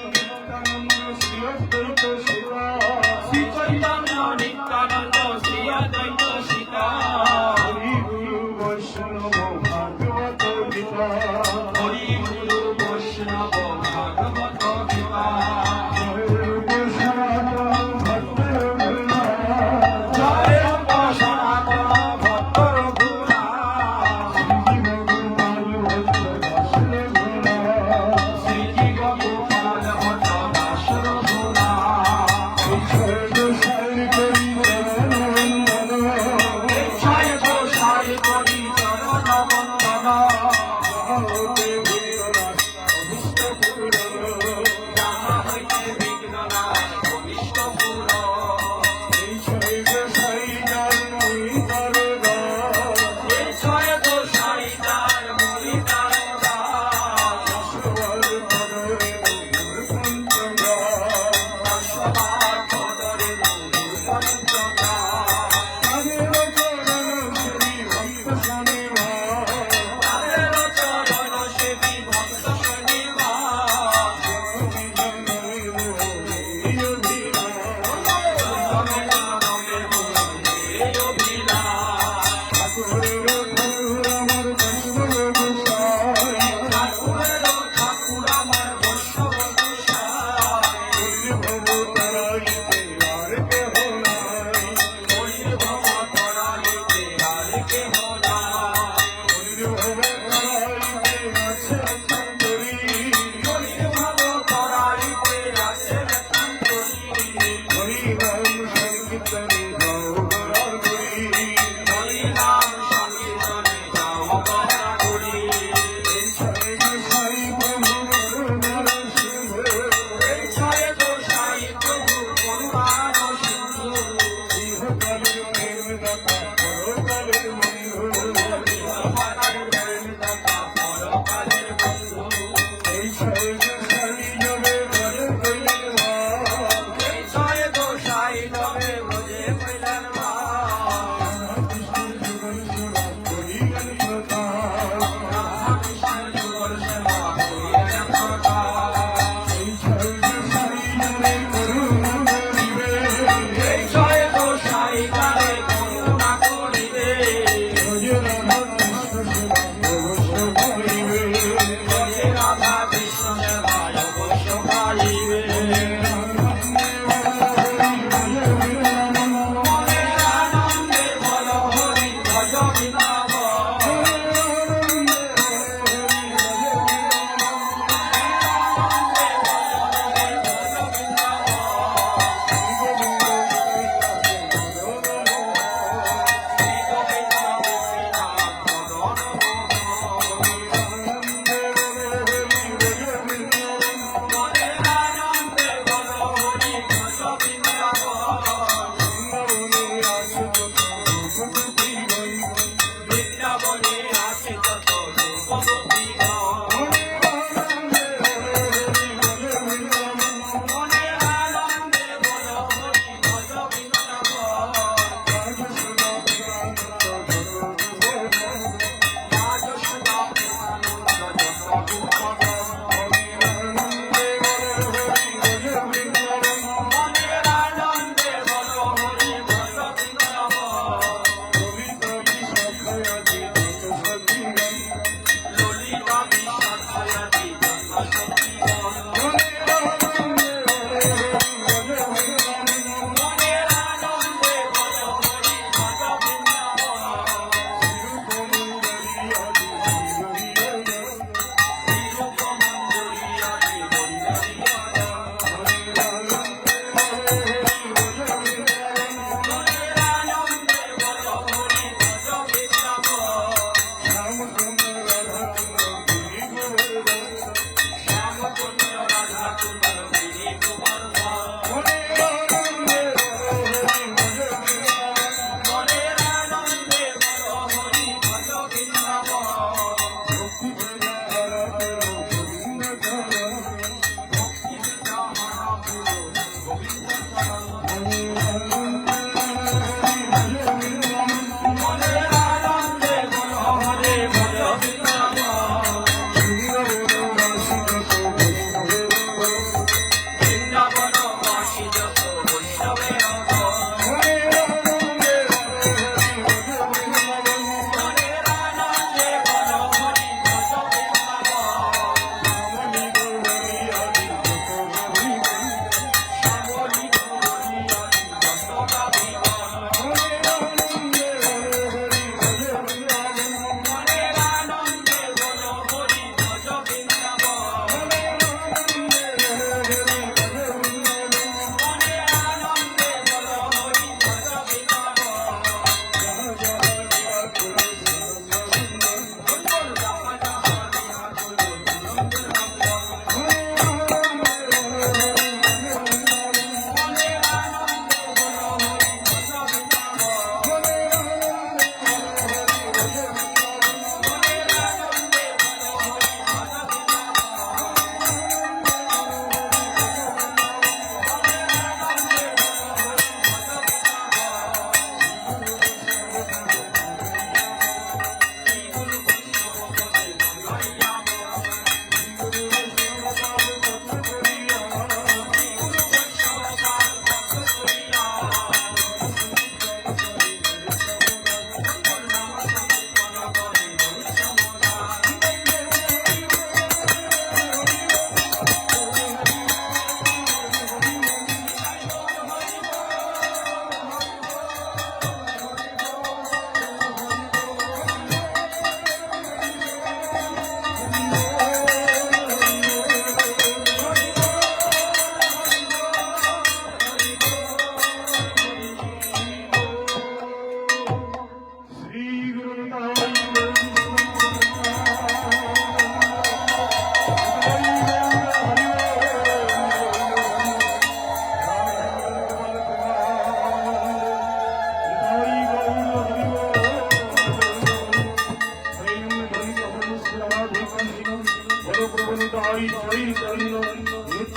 নিত্যানন্দ শ্রী অদ্বৈত সীতা শ্রী চৈতন্য নিত্যানন্দ শ্রী অদ্বৈত সীতা হরি গুরু বৈষ্ণব ভাগবত গীতা হরি গুরু বৈষ্ণব ভাগবত গীতা জয় অঙ্গ সনাতন ভক্ত রঘুনাথ শ্রীজীব গোপাল ভট্ট দাস রঘুনাথ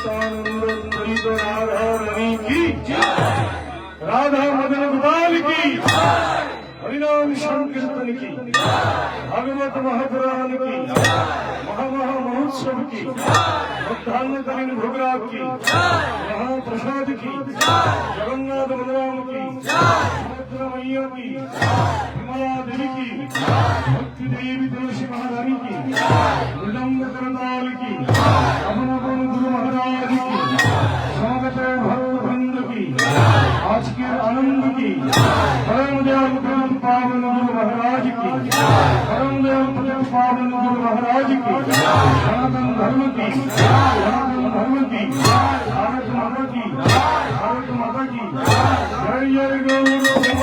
नित्यानंद द्वैत राधा रानी की राधा मदन गोपाल की हरिनाम संकीर्तन की भागवत महापुराण की महामहा महोत्सव की मध्यान्हकालीन भोगराग की महाप्रसाद की जगन्नाथ बलराम की सुभद्रा मैया की विमला देवी की भक्ति देवी तुलसी महारानी की विलंब करताल की अमन गुरु महाराज की स्वागत भक्त वृंद की आज के आनंद की परम दयाल परम पावन गुरु महाराज की परम दयाल परम पावन गुरु महाराज की सनातन धर्म की भारत माता की जय जय गौर